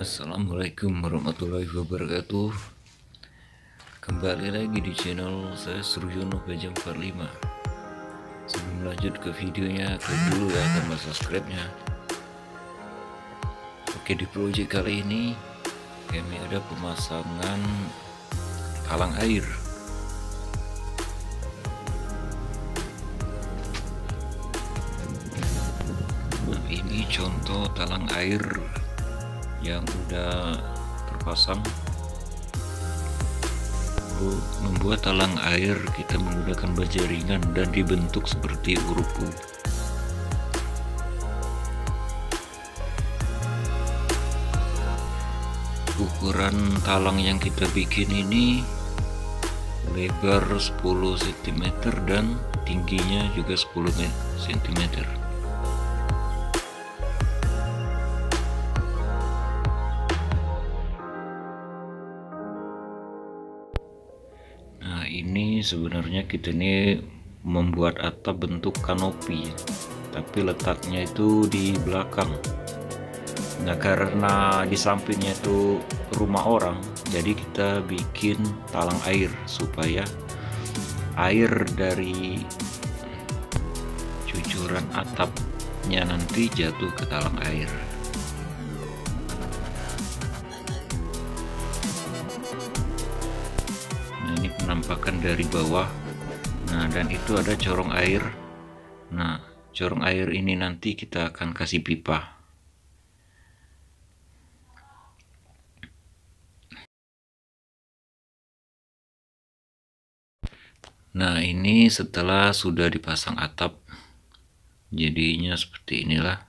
Assalamualaikum warahmatullahi wabarakatuh. Kembali lagi di channel saya Suryono Bajang 45. Sebelum lanjut ke videonya, klik dulu ya tombol subscribe nya. Oke, di project kali ini kami ada pemasangan talang air. Nah, ini contoh talang air yang udah terpasang. Untuk membuat talang air kita menggunakan baja ringan dan dibentuk seperti huruf U. Ukuran talang yang kita bikin ini lebar 10 cm dan tingginya juga 10 cm. Nah, ini sebenarnya kita ini membuat atap bentuk kanopi, tapi letaknya itu di belakang. Nah, karena di sampingnya itu rumah orang, jadi kita bikin talang air supaya air dari cucuran atapnya nanti jatuh ke talang air. Nah, ini penampakan dari bawah. Nah, dan itu ada corong air. Nah, corong air ini nanti kita akan kasih pipa. Nah, ini setelah sudah dipasang atap, jadinya seperti inilah.